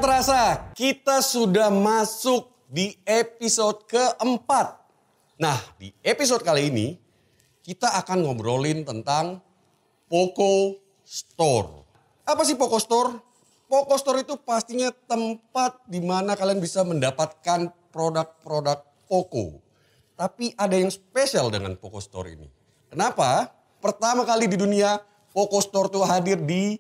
terasa kita sudah masuk di episode keempat. Nah, di episode kali ini kita akan ngobrolin tentang Poco Store. Apa sih Poco Store? Poco Store itu pastinya tempat di mana kalian bisa mendapatkan produk-produk Poco. Tapi ada yang spesial dengan Poco Store ini. Kenapa? Pertama kali di dunia Poco Store tuh hadir di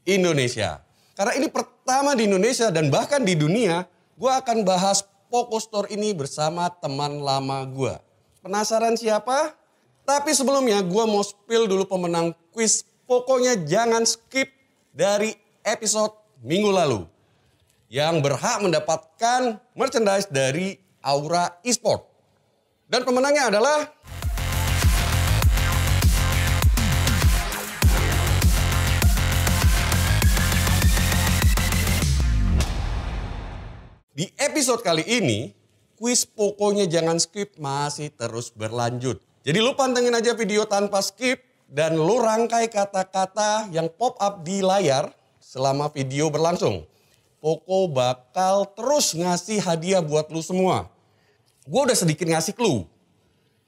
Indonesia. Karena ini pertama di Indonesia dan bahkan di dunia, gue akan bahas Poco Store ini bersama teman lama gue. Penasaran siapa? Tapi sebelumnya gue mau spill dulu pemenang kuis. Pokoknya jangan skip dari episode minggu lalu. Yang berhak mendapatkan merchandise dari Aura Esport. Dan pemenangnya adalah... Di episode kali ini, kuis pokoknya jangan skip masih terus berlanjut. Jadi lu pantengin aja video tanpa skip dan lu rangkai kata-kata yang pop up di layar selama video berlangsung. Poco bakal terus ngasih hadiah buat lu semua. Gue udah sedikit ngasih clue.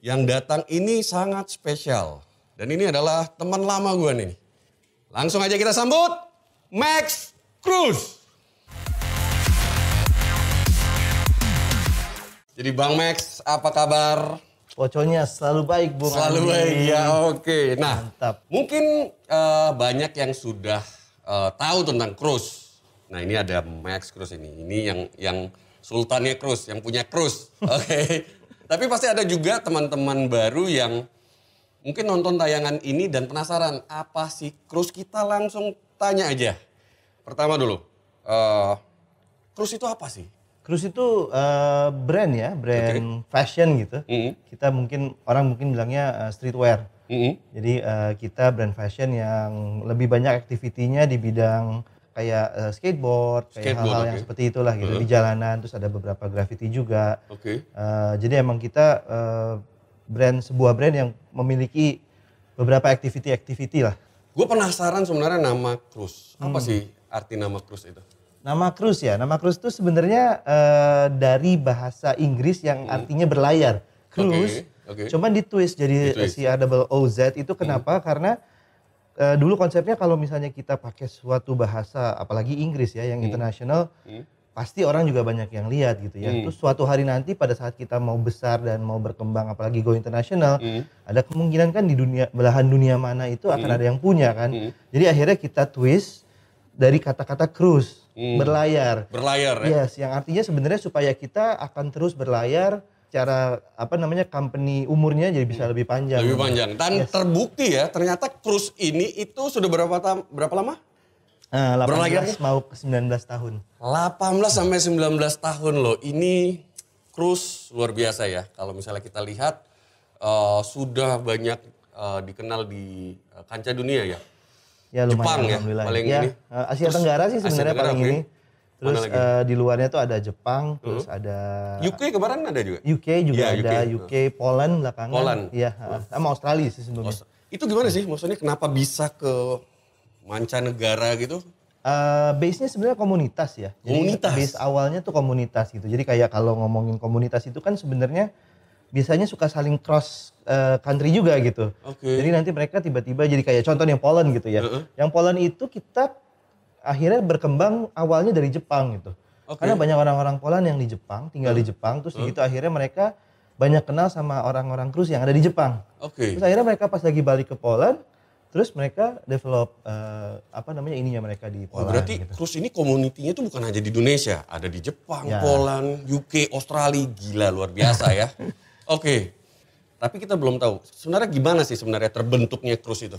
Yang datang ini sangat spesial. Dan ini adalah teman lama gue nih. Langsung aja kita sambut Max Cruz. Jadi Bang Max, apa kabar? Poconya selalu baik, Bung. Selalu baik, ya oke. Nah, mantap. Mungkin banyak yang sudah tahu tentang Cruz. Nah, ini ada Max Cruz ini. Ini yang sultannya Cruz, yang punya Cruz. Oke. Tapi pasti ada juga teman-teman baru yang mungkin nonton tayangan ini dan penasaran apa sih Cruz. Kita langsung tanya aja. Pertama dulu, Cruz itu apa sih? Cruz itu brand ya, brand fashion gitu. Kita orang mungkin bilangnya streetwear. Jadi kita brand fashion yang lebih banyak aktivitinya di bidang kayak skateboard, kayak hal-hal yang seperti itulah gitu. Di jalanan, terus ada beberapa graffiti juga. Jadi emang kita sebuah brand yang memiliki beberapa activity lah. Gue penasaran sebenarnya nama Cruz. Apa sih arti nama Cruz itu? Nama Cruz ya, nama Cruz itu sebenarnya dari bahasa Inggris yang artinya berlayar. Cruise, cuman ditwist jadi CROOZ itu kenapa? Karena dulu konsepnya kalau misalnya kita pakai suatu bahasa, apalagi Inggris ya, yang internasional, pasti orang juga banyak yang lihat gitu ya. Terus suatu hari nanti pada saat kita mau besar dan mau berkembang, apalagi go internasional, ada kemungkinan kan di belahan dunia mana itu akan ada yang punya kan. Jadi akhirnya kita twist dari kata-kata cruise. Berlayar. Berlayar ya? Yes, yang artinya sebenarnya supaya kita akan terus berlayar, cara company umurnya jadi bisa lebih panjang. Lebih panjang. Dan terbukti ya, ternyata Cruz ini itu sudah berapa lama? 18 mau ke 19 tahun. 18 sampai 19 tahun loh. Ini Cruz luar biasa ya. Kalau misalnya kita lihat sudah banyak dikenal di kancah dunia ya. Ya lumayan, Jepang ya paling ya, ini. Asia Tenggara sih sebenarnya paling ini. Terus di luarnya tuh ada Jepang, terus ada UK kemarin ada juga. UK juga ya, ada, UK, Poland belakangan. Poland. Iya, sama Australia sih sebelumnya. Itu gimana sih? Maksudnya kenapa bisa ke mancanegara gitu? Base-nya sebenarnya komunitas ya. Komunitas. Jadi base awalnya tuh komunitas gitu. Jadi kayak kalau ngomongin komunitas itu kan sebenarnya biasanya suka saling cross country juga gitu. Jadi nanti mereka tiba-tiba jadi kayak contoh yang Poland gitu ya. Yang Poland itu kita akhirnya berkembang awalnya dari Jepang gitu. Karena banyak orang-orang Poland yang di Jepang, tinggal di Jepang, terus gitu akhirnya mereka banyak kenal sama orang-orang Cruz yang ada di Jepang. Terus akhirnya mereka pas lagi balik ke Poland, terus mereka develop ininya mereka di Poland. Berarti gitu. Cruz ini community-nya tuh bukan hanya di Indonesia, ada di Jepang, Poland, UK, Australia, gila luar biasa ya. Tapi kita belum tahu sebenarnya gimana sih sebenarnya terbentuknya Cruz itu?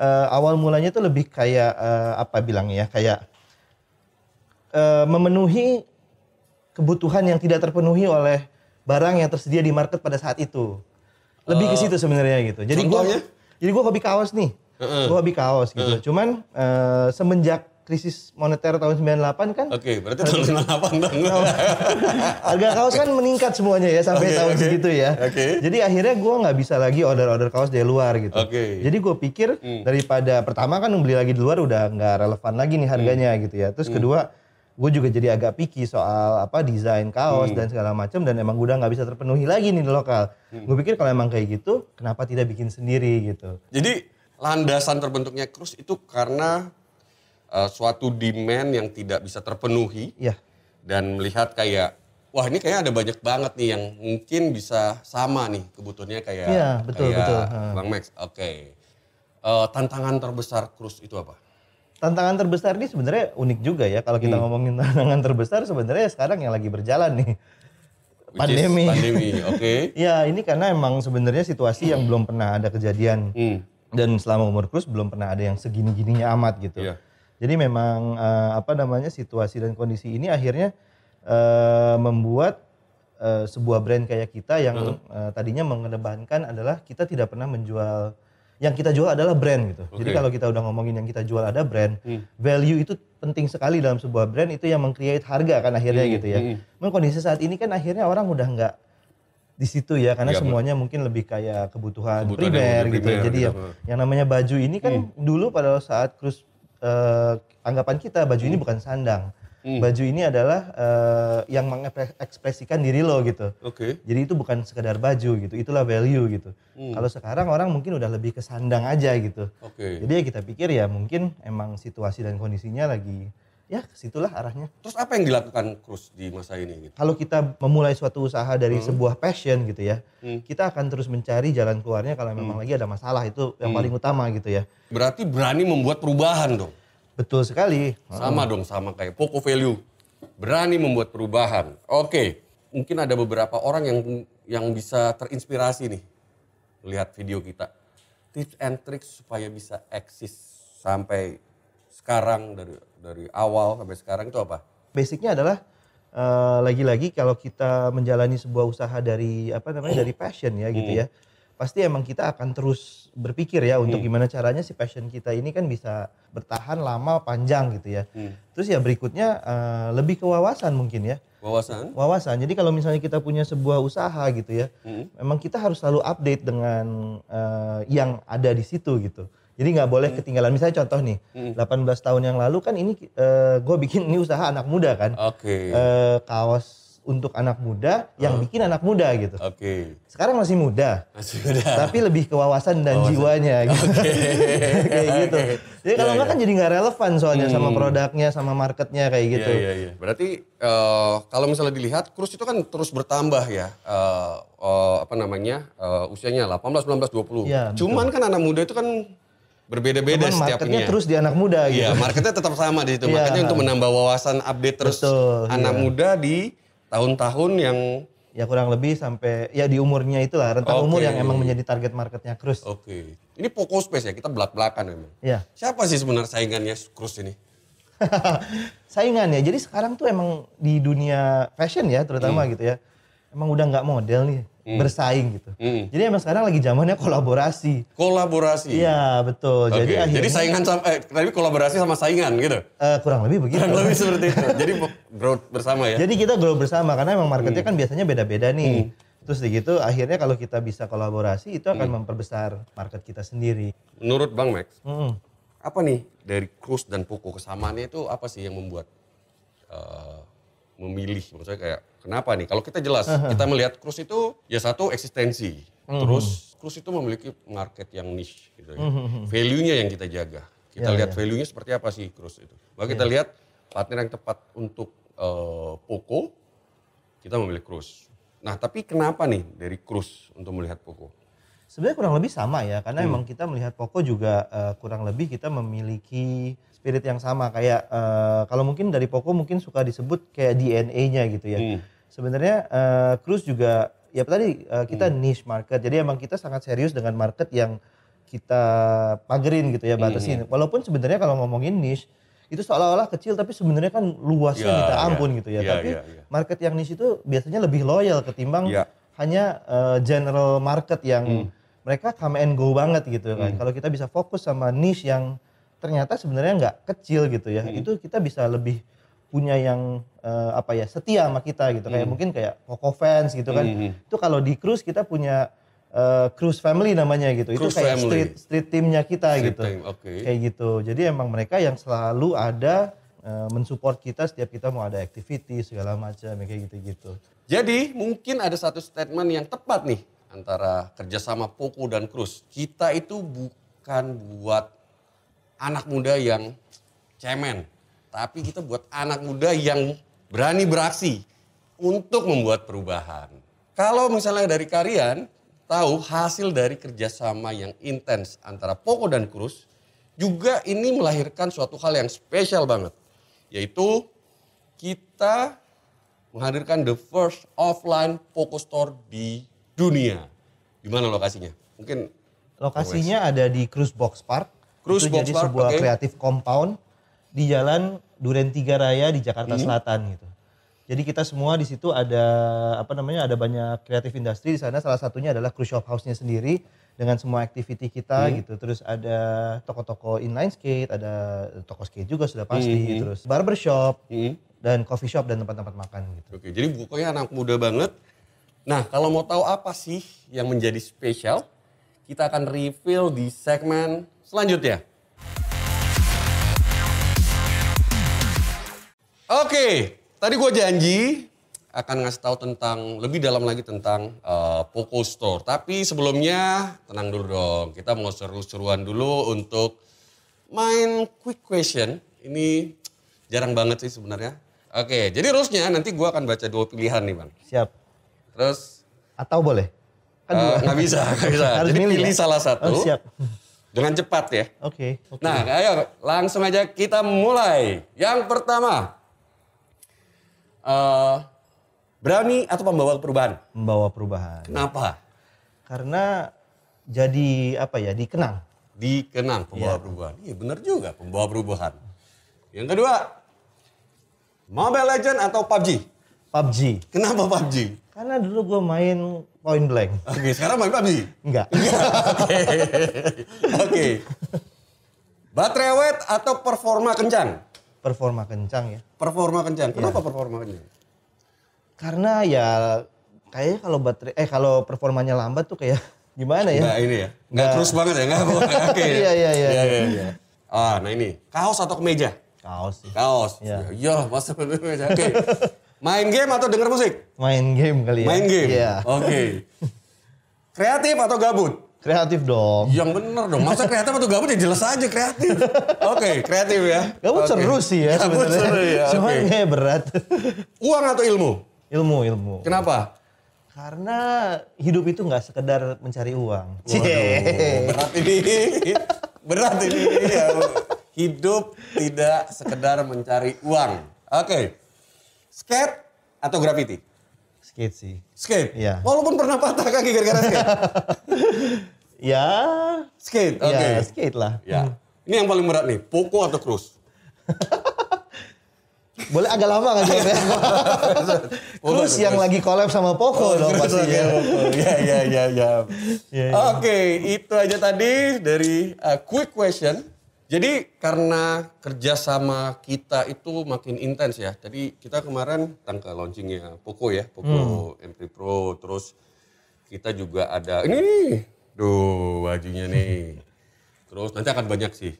Awal mulanya itu lebih kayak kayak memenuhi kebutuhan yang tidak terpenuhi oleh barang yang tersedia di market pada saat itu. Lebih ke situ sebenarnya gitu. Jadi gue hobi kaos nih. Gue hobi kaos gitu. Cuman semenjak krisis moneter tahun 98 kan. Berarti tahun 98 dong. Harga kaos kan meningkat semuanya ya sampai tahun segitu ya. Jadi akhirnya gue nggak bisa lagi order kaos dari luar gitu. Jadi gue pikir daripada pertama kan beli lagi di luar udah nggak relevan lagi nih harganya gitu ya. Terus kedua gue juga jadi agak picky soal desain kaos dan segala macam, dan emang udah nggak bisa terpenuhi lagi nih di lokal. Gue pikir kalau emang kayak gitu, kenapa tidak bikin sendiri gitu. Jadi landasan terbentuknya Krus itu karena suatu demand yang tidak bisa terpenuhi. Iya. Dan melihat kayak, wah ini kayaknya ada banyak banget nih yang mungkin bisa sama nih kebutuhannya kayak, betul. Bang Max. Oke. Tantangan terbesar Krus itu apa? Tantangan terbesar ini sebenarnya unik juga ya, kalau kita ngomongin tantangan terbesar sebenarnya sekarang yang lagi berjalan nih. Pandemi. Oke. Ya ini karena emang sebenarnya situasi yang belum pernah ada kejadian. Dan selama umur Krus belum pernah ada yang segini-gininya amat gitu. Iya. Jadi memang situasi dan kondisi ini akhirnya membuat sebuah brand kayak kita yang tadinya mengedepankan adalah kita tidak pernah menjual, yang kita jual adalah brand gitu. Jadi kalau kita udah ngomongin yang kita jual ada brand, value itu penting sekali dalam sebuah brand, itu yang meng-create harga kan akhirnya gitu ya. Memang kondisi saat ini kan akhirnya orang udah nggak di situ ya, karena semuanya mungkin lebih kayak kebutuhan primer gitu. Jadi yang namanya baju ini kan dulu pada saat Krus anggapan kita baju ini bukan sandang. Baju ini adalah yang mengekspresikan diri lo gitu. Jadi itu bukan sekedar baju gitu, itulah value gitu. Kalau sekarang orang mungkin udah lebih ke sandang aja gitu. Jadi ya kita pikir ya mungkin emang situasi dan kondisinya lagi ya kesitulah arahnya. Terus apa yang dilakukan Krus di masa ini? Gitu? Kalau kita memulai suatu usaha dari sebuah passion gitu ya, kita akan terus mencari jalan keluarnya kalau memang lagi ada masalah, itu yang paling utama gitu ya. Berarti berani membuat perubahan dong? Betul sekali. Sama dong, sama kayak Poco Value. Berani membuat perubahan. Oke, mungkin ada beberapa orang yang bisa terinspirasi nih lihat video kita. Tips and tricks supaya bisa eksis sampai sekarang, dari awal sampai sekarang itu apa? Basicnya adalah lagi-lagi kalau kita menjalani sebuah usaha dari dari passion ya gitu ya. Pasti emang kita akan terus berpikir ya untuk gimana caranya si passion kita ini kan bisa bertahan lama panjang gitu ya. Terus ya berikutnya lebih ke wawasan mungkin ya. Wawasan. Jadi kalau misalnya kita punya sebuah usaha gitu ya, memang kita harus selalu update dengan yang ada di situ gitu. Jadi nggak boleh ketinggalan. Misalnya contoh nih, 18 tahun yang lalu kan ini gue bikin ini usaha anak muda kan. Kaos untuk anak muda yang bikin anak muda gitu. Sekarang masih muda. Tapi lebih ke wawasan dan jiwanya gitu. Kayak gitu. Jadi kalau nggak kan jadi nggak relevan soalnya sama produknya, sama marketnya kayak gitu. Berarti kalau misalnya dilihat Krus itu kan terus bertambah ya. Usianya 18, 19, 20. Cuman kan anak muda itu kan berbeda-beda setiap marketnya terus di anak muda gitu. Iya, marketnya tetap sama di situ. Makanya untuk menambah wawasan, update terus anak muda di tahun-tahun yang ya kurang lebih sampai ya di umurnya itulah, rentang umur yang emang menjadi target marketnya Krus. Ini Poco Space ya, kita belak-belakan memang. Siapa sih sebenarnya saingannya Krus ini? Saingannya, jadi sekarang tuh emang di dunia fashion ya terutama gitu ya, emang udah nggak model nih bersaing gitu. Jadi emang sekarang lagi zamannya kolaborasi. Iya betul. Jadi saingan tapi kolaborasi sama saingan gitu. Kurang lebih begitu. Kurang lebih seperti itu. Jadi growth bersama ya. Jadi kita grow bersama karena emang marketnya kan biasanya beda-beda nih. Terus gitu akhirnya kalau kita bisa kolaborasi itu akan memperbesar market kita sendiri. Menurut Bang Max, apa nih dari Krus dan Poco kesamaannya itu apa sih yang membuat memilih? Maksudnya kayak kenapa nih? Kalau kita jelas, kita melihat Krus itu ya satu eksistensi. Terus Krus itu memiliki market yang niche gitu ya. Value-nya yang kita jaga. Kita lihat value-nya seperti apa sih Krus itu. Bahkan kita lihat partner yang tepat untuk Poco, kita memilih Krus. Nah tapi kenapa nih dari Krus untuk melihat Poco? Sebenarnya kurang lebih sama ya, karena emang kita melihat Poco juga kurang lebih kita memiliki spirit yang sama. Kayak kalau mungkin dari Poco mungkin suka disebut kayak DNA-nya gitu ya. Sebenarnya Krus juga ya tadi kita niche market, jadi emang kita sangat serius dengan market yang kita pagerin gitu ya, batasin. Walaupun sebenarnya kalau ngomongin niche itu seolah-olah kecil tapi sebenarnya kan luasnya minta ampun gitu ya. Tapi market yang niche itu biasanya lebih loyal ketimbang hanya general market yang mereka come and go banget gitu kan. Kalau kita bisa fokus sama niche yang ternyata sebenarnya nggak kecil gitu ya, itu kita bisa lebih punya yang setia sama kita gitu. Kayak mungkin kayak Poco Fans gitu kan. Itu kalau di Krus kita punya Krus Family namanya gitu. Itu kayak street teamnya kita gitu. Kayak gitu. Jadi emang mereka yang selalu ada mensupport kita setiap kita mau ada activity segala macam kayak gitu-gitu. Jadi mungkin ada satu statement yang tepat nih antara kerjasama Poco dan Cruise. Kita itu bukan buat anak muda yang cemen, tapi kita buat anak muda yang berani beraksi untuk membuat perubahan. Kalau misalnya dari kalian tahu hasil dari kerjasama yang intens antara Poco dan Cruise, juga ini melahirkan suatu hal yang spesial banget. Yaitu kita menghadirkan the first offline Poco Store di dunia. Di mana lokasinya? Mungkin lokasinya ada di Cruise Box Park. Cruise Itu Box jadi Park, sebuah kreatif compound di Jalan Duren 3 Raya di Jakarta Selatan gitu. Jadi kita semua di situ ada ada banyak kreatif industri di sana. Salah satunya adalah Cruise Shop House-nya sendiri dengan semua activity kita gitu. Terus ada toko-toko inline skate, ada toko skate juga sudah pasti. Terus barbershop dan coffee shop dan tempat-tempat makan gitu. Oke, jadi pokoknya anak muda banget. Nah, kalau mau tahu apa sih yang menjadi spesial, kita akan reveal di segmen selanjutnya. Oke, tadi gue janji akan ngasih tahu tentang lebih dalam lagi tentang Poco Store. Tapi sebelumnya tenang dulu dong. Kita mau seru-seruan dulu untuk main quick question. Ini jarang banget sih sebenarnya. Oke, jadi rulesnya nanti gue akan baca 2 pilihan nih Bang. Siap. Terus? Atau boleh? Kan Nggak bisa. Harus jadi milih pilih ya? salah satu. Oh, siap. Dengan cepat ya. Oke. Nah, ayo langsung aja kita mulai. Yang pertama. Berani atau pembawa perubahan? Membawa perubahan. Kenapa? Karena jadi dikenang. Dikenang pembawa perubahan. Iya benar juga pembawa perubahan. Yang kedua, Mobile Legends atau PUBG? PUBG. Kenapa PUBG? Karena dulu gue main Point Blank. Oke, sekarang main PUBG? Enggak. Oke. Baterai awet atau performa kencang? Performa kencang ya. Performa kencang. Kenapa performa kencang? Karena ya kayaknya kalau performanya lambat tuh kayak gimana ya? Nggak ini ya? Nggak terus banget ya? Nggak oke. Iya. Nah ini, kaos atau kemeja? Kaos sih. Kaos. Iya, masa kemeja. Oke. Main game atau denger musik? Main game kali ya. Main game? Iya. Oke. Kreatif atau gabut? Kreatif dong. Yang bener dong. Masa kreatif atau gabut ya jelas aja kreatif. Oke, kreatif ya. Gabut seru sih ya Gabut sebenarnya. seru ya. Cuma kayak berat. Uang atau ilmu? Ilmu. Kenapa? Karena hidup itu nggak sekedar mencari uang. Berat ini. Berat ini. Ya. Hidup tidak sekedar mencari uang. Oke. Skate atau graffiti? Skate sih. Skate? Iya. Walaupun pernah patah kaki gara-gara skate? Ya. Skate, oke. Ya, skate lah. Ya. Ini yang paling berat nih, Poco atau Cruise? Boleh agak lama kan jawabnya? Cruise yang lagi collab sama Poco dong pastinya. Ya. Oke, itu aja tadi dari quick question. Jadi karena kerjasama kita itu makin intens ya. Tadi kita kemarin tanggal launchingnya Poco ya, Poco M3 Pro. Terus kita juga ada ini nih, bajunya nih. Terus nanti akan banyak sih,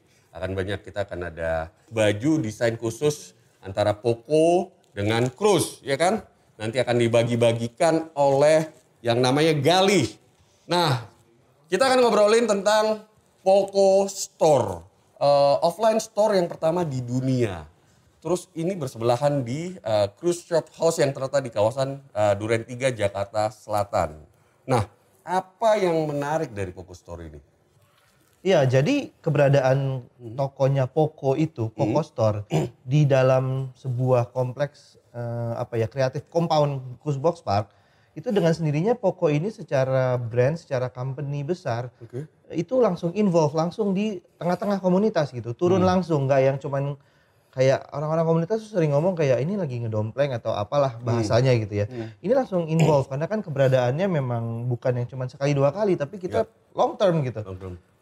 kita akan ada baju desain khusus antara Poco dengan Cruise, ya kan? Nanti akan dibagi-bagikan oleh yang namanya Gali. Nah, kita akan ngobrolin tentang Poco Store. Offline store yang pertama di dunia. Terus ini bersebelahan di Cruise Shop House yang terletak di kawasan Duren 3 Jakarta Selatan. Nah, apa yang menarik dari Poco Store ini? Iya, jadi keberadaan tokonya Poco itu, Poco Store di dalam sebuah kompleks kreatif compound Cruise Box Park, itu dengan sendirinya Poco ini secara brand, secara company besar, itu langsung involve, langsung di tengah-tengah komunitas gitu, turun langsung, nggak yang cuman kayak orang-orang komunitas tuh sering ngomong kayak ini lagi ngedompleng atau apalah bahasanya gitu ya. Ini langsung involve karena kan keberadaannya memang bukan yang cuman sekali dua kali, tapi kita long term gitu.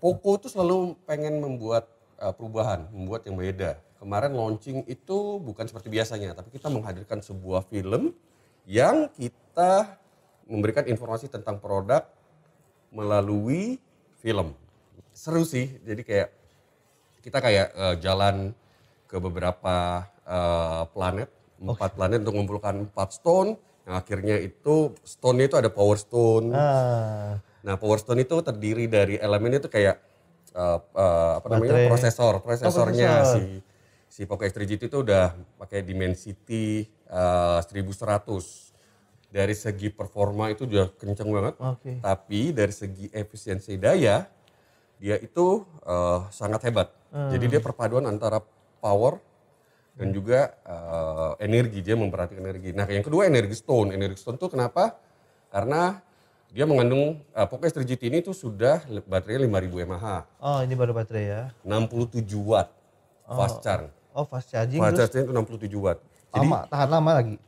Poco tuh selalu pengen membuat perubahan, membuat yang beda. Kemarin launching itu bukan seperti biasanya, tapi kita menghadirkan sebuah film yang kita memberikan informasi tentang produk melalui film. Seru sih, jadi kayak kita jalan ke beberapa planet, 4 planet untuk mengumpulkan 4 stone. Yang akhirnya itu stone-nya itu ada power stone. Nah, power stone itu terdiri dari elemennya itu kayak prosesornya si Poco X3 GT itu udah pakai Dimensity 1100. Dari segi performa itu udah kenceng banget. Tapi dari segi efisiensi daya dia itu sangat hebat. Jadi dia perpaduan antara power dan juga energi, dia memperhatikan energi. Nah, yang kedua energi stone. Energi stone itu kenapa? Karena dia mengandung Poco X3 GT ini tuh sudah baterainya 5000 mAh. Oh, ini baru baterai ya. 67 watt fast charge. Oh, fast charging. Fast charging itu 67 watt. Jadi tahan lama lagi.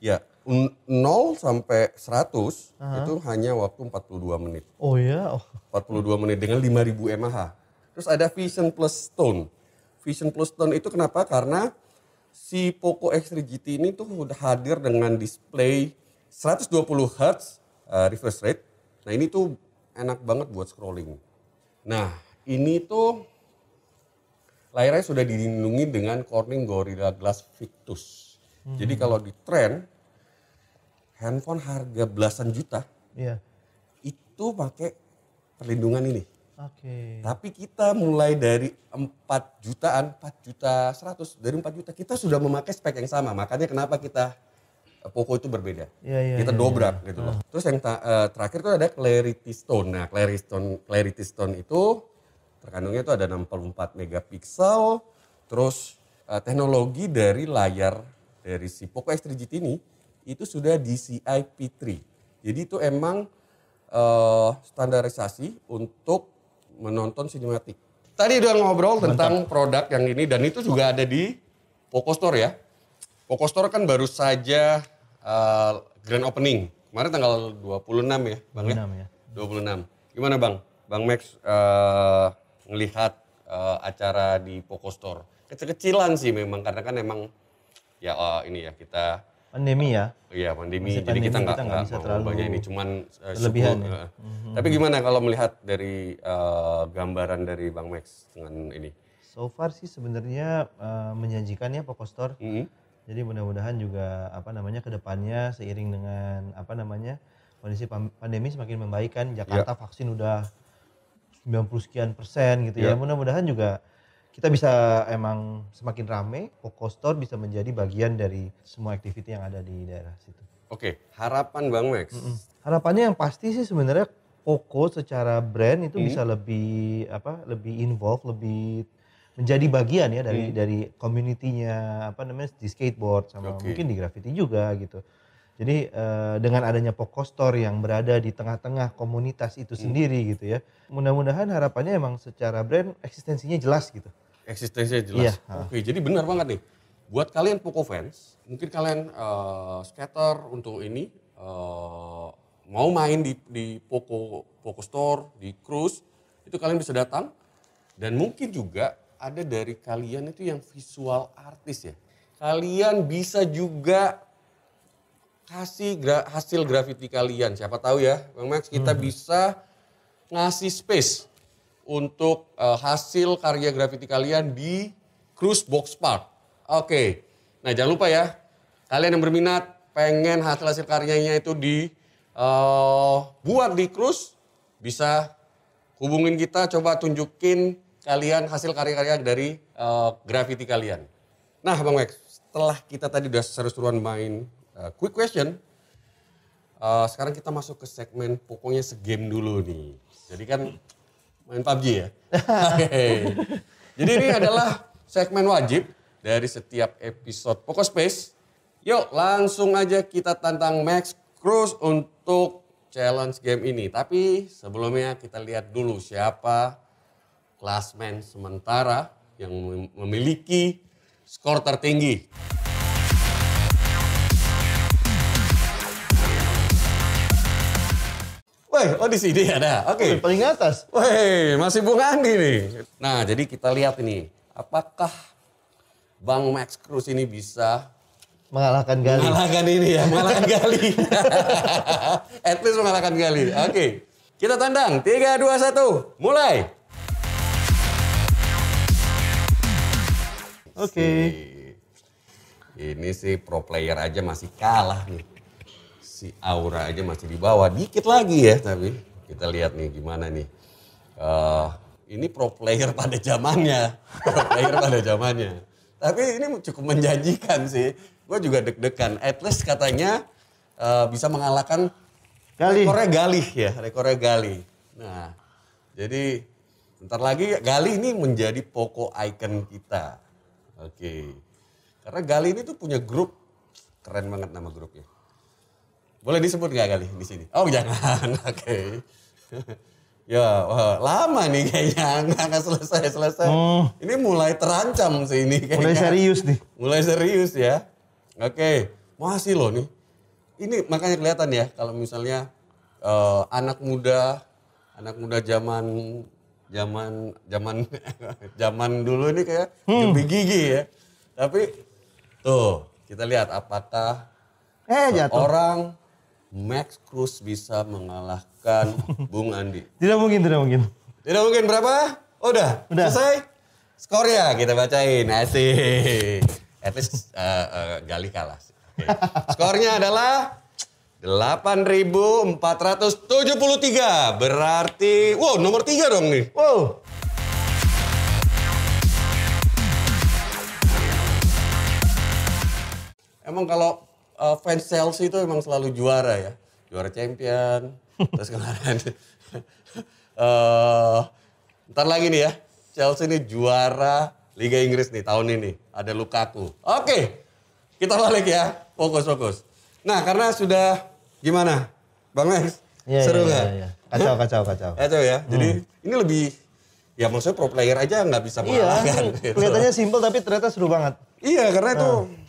Ya, 0 sampai 100 itu hanya waktu 42 menit. Oh ya? 42 menit dengan 5000 mAh. Terus ada Vision Plus Stone. Vision Plus Stone itu kenapa? Karena si Poco X3 GT ini tuh udah hadir dengan display 120 Hz refresh rate. Nah, ini tuh enak banget buat scrolling. Nah, ini tuh layarnya sudah dilindungi dengan Corning Gorilla Glass Victus. Jadi kalau di trend handphone harga belasan juta, itu pakai perlindungan ini. Tapi kita mulai dari 4 jutaan, 4.100.000, dari 4 juta kita sudah memakai spek yang sama. Makanya kenapa kita Poco itu berbeda. Kita dobrak gitu loh. Terus yang terakhir itu ada Clarity Stone. Nah, Clarity Stone itu terkandungnya itu ada 64 megapiksel. Terus teknologi dari layar dari si Poco X3 GT ini itu sudah DCI P3. Jadi itu emang standarisasi untuk menonton sinematik. Tadi udah ngobrol tentang produk yang ini dan itu juga ada di Poco Store ya. Poco Store kan baru saja grand opening. Kemarin tanggal 26 ya Bang 26 ya? 26. Gimana Bang? Bang Max ngelihat acara di Poco Store. Kecil-kecilan sih memang karena kan emang ya ini ya kita pandemi ya. Iya, pandemi. Jadi kita nggak bisa terlalu banyak ini cuman lebihan. Tapi gimana kalau melihat dari gambaran dari Bang Max dengan ini? So far sih sebenarnya menjanjikan ya Poco Store. Jadi mudah-mudahan juga kedepannya seiring dengan kondisi pandemi semakin membaik kan. Jakarta vaksin udah 90 sekian persen gitu ya. Mudah-mudahan juga kita bisa emang semakin rame, Poco Store bisa menjadi bagian dari semua aktiviti yang ada di daerah situ. Oke, harapan Bang Max? Harapannya yang pasti sih sebenarnya Poco secara brand itu bisa lebih involve, lebih menjadi bagian ya dari community-nya di skateboard sama mungkin di graffiti juga gitu. Jadi dengan adanya Poco Store yang berada di tengah-tengah komunitas itu sendiri gitu ya. Mudah-mudahan harapannya emang secara brand eksistensinya jelas gitu. Eksistensinya jelas. Oke, jadi benar banget nih. Buat kalian Poco fans, mungkin kalian skater untuk ini mau main di Poco Store, di Cruise, itu kalian bisa datang. Dan mungkin juga ada dari kalian itu yang visual artis ya. Kalian bisa juga kasih hasil graffiti kalian. Siapa tahu ya, Bang Max, kita bisa ngasih space untuk hasil karya graffiti kalian di Cruise Box Park. Oke, nah jangan lupa ya, kalian yang berminat pengen hasil karyanya itu buat di Cruise, bisa hubungin kita, coba tunjukin kalian hasil karya-karya dari graffiti kalian. Nah Bang Max, setelah kita tadi udah seru-seruan main quick question, sekarang kita masuk ke segmen pokoknya segame dulu nih. Jadi kan main PUBG ya. Jadi ini adalah segmen wajib dari setiap episode Poco Space. Yuk langsung aja kita tantang Max Cruz untuk challenge game ini. Tapi sebelumnya kita lihat dulu siapa klasmen sementara yang memiliki skor tertinggi. Woi, di sini ada. Oke. Paling atas. Woi, masih Bung Andi nih. Nah, jadi kita lihat ini. Apakah Bang Max Cruz ini bisa mengalahkan Gali? Mengalahkan ini ya, mengalahkan Gali. At least mengalahkan Gali. Oke. Kita tandang. 3, 2, 1. Mulai. Oke. Ini sih pro player aja masih kalah nih. Si Aura aja masih di bawah, dikit lagi ya tapi. Kita lihat nih gimana nih. Ini pro player pada zamannya. Pro player pada zamannya. Tapi ini cukup menjanjikan sih. Gue juga deg-degan. At least katanya bisa mengalahkan rekornya Galih ya. Rekornya Galih. Nah jadi bentar lagi Galih ini menjadi Poco icon kita. Oke. Karena Galih ini tuh punya grup. Keren banget nama grupnya. Boleh disebut gak Galih di sini? Oh jangan. Oke. Ya, wah, lama nih kayaknya nggak selesai. Ini mulai terancam sih ini kayaknya. Mulai serius nih. Mulai serius ya. Oke, masih loh nih. Ini makanya kelihatan ya kalau misalnya anak muda zaman dulu ini kayak lebih gigi ya. Tapi tuh kita lihat apakah orang Max Cruz bisa mengalahkan Bung Andi. Tidak mungkin. Tidak mungkin berapa? Udah. Selesai? Skornya kita bacain. Asik. At least Galih kalah. Okay. Skornya adalah 8.473. Berarti, wow nomor 3 dong nih. Wow. Emang kalau fans Chelsea itu emang selalu juara ya. Juara champion. Terus kemarin. Ntar lagi nih ya. Chelsea ini juara Liga Inggris nih tahun ini. Ada Lukaku. Oke. Kita balik ya. Fokus. Nah karena sudah gimana? Bang Max? Seru gak? Iya. Kacau. Kacau ya. Jadi ini lebih. Ya maksudnya pro player aja nggak bisa mengalahkan. Iya. Kelihatannya simpel tapi ternyata seru banget. Iya karena itu.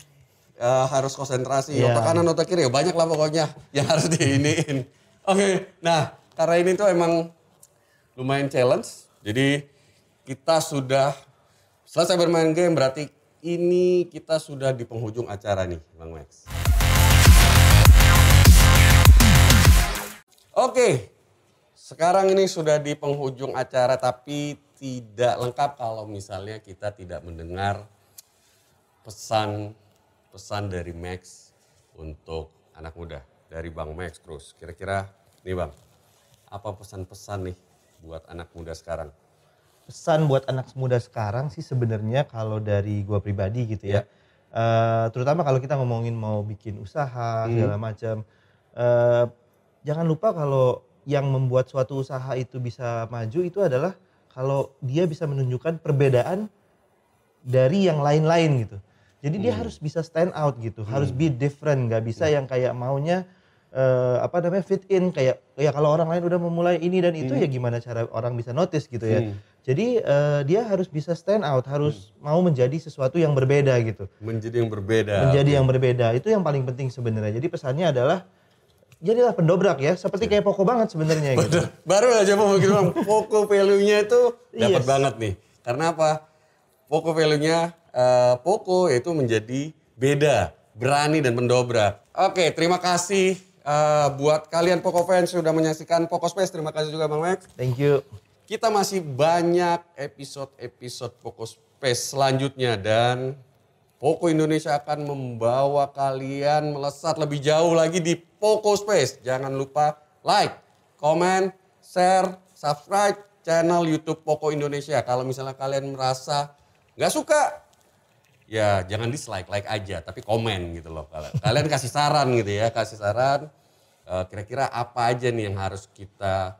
Harus konsentrasi, otak kanan, otak kiri, banyak lah pokoknya yang harus diiniin. Oke, nah karena ini tuh emang lumayan challenge, jadi kita sudah selesai bermain game, berarti ini kita sudah di penghujung acara nih Bang Max. Oke, sekarang ini sudah di penghujung acara tapi tidak lengkap kalau misalnya kita tidak mendengar pesan dari Max untuk anak muda dari Bang Max Cruz. Kira-kira nih Bang, apa pesan-pesan nih buat anak muda sekarang? Pesan buat anak muda sekarang sih sebenarnya kalau dari gua pribadi gitu ya. Terutama kalau kita ngomongin mau bikin usaha segala macam. Jangan lupa kalau yang membuat suatu usaha itu bisa maju itu adalah kalau dia bisa menunjukkan perbedaan dari yang lain-lain gitu. Jadi dia harus bisa stand out gitu, harus be different, nggak bisa yang kayak maunya fit in kayak ya kalau orang lain udah memulai ini dan itu ya gimana cara orang bisa notice gitu ya. Jadi dia harus bisa stand out, harus mau menjadi sesuatu yang berbeda gitu. Menjadi yang berbeda. Yang berbeda itu yang paling penting sebenarnya. Jadi pesannya adalah jadilah pendobrak ya, seperti kayak Poco banget sebenarnya gitu. Baru aja mau bilang Poco value-nya itu dapat banget nih. Karena apa? Poco value-nya Poco itu menjadi beda, berani dan mendobrak. Oke, terima kasih buat kalian Poco fans sudah menyaksikan Poco Space. Terima kasih juga Bang Max. Thank you. Kita masih banyak episode Poco Space selanjutnya dan Poco Indonesia akan membawa kalian melesat lebih jauh lagi di Poco Space. Jangan lupa like, comment, share, subscribe channel YouTube Poco Indonesia. Kalau misalnya kalian merasa nggak suka, ya jangan dislike, like aja, tapi komen gitu loh. Kalian kasih saran gitu ya, kasih saran kira-kira apa aja nih yang harus kita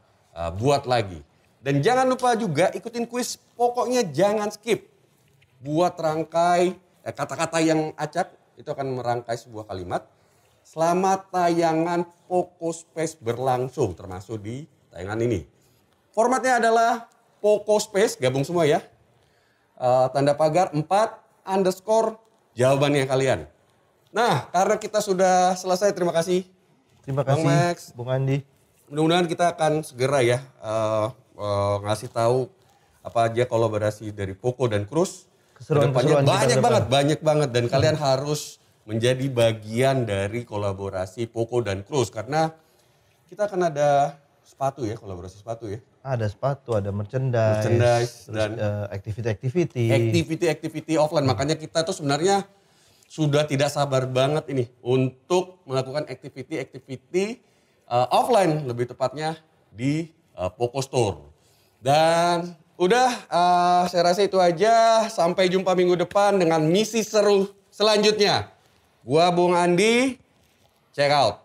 buat lagi. Dan jangan lupa juga ikutin kuis, pokoknya jangan skip. Buat rangkai kata-kata yang acak, itu akan merangkai sebuah kalimat. Selamat tayangan Poco Space berlangsung, termasuk di tayangan ini. Formatnya adalah Poco Space, gabung semua ya. Tanda pagar 4 _ jawabannya kalian. Nah, karena kita sudah selesai, terima kasih. Terima kasih Bang Max, Bung Andi. Mudah-mudahan kita akan segera ya ngasih tahu apa aja kolaborasi dari Poco dan Cruz. Keseruan-keseruan banyak banget dan kalian harus menjadi bagian dari kolaborasi Poco dan Cruz karena kita akan ada sepatu ya, kolaborasi sepatu ya. Ada sepatu, ada merchandise dan activity offline. Makanya kita tuh sebenarnya sudah tidak sabar banget ini untuk melakukan activity offline, lebih tepatnya di Poco Store. Dan udah saya rasa itu aja. Sampai jumpa minggu depan dengan misi seru selanjutnya. Gua Bung Andi, check out.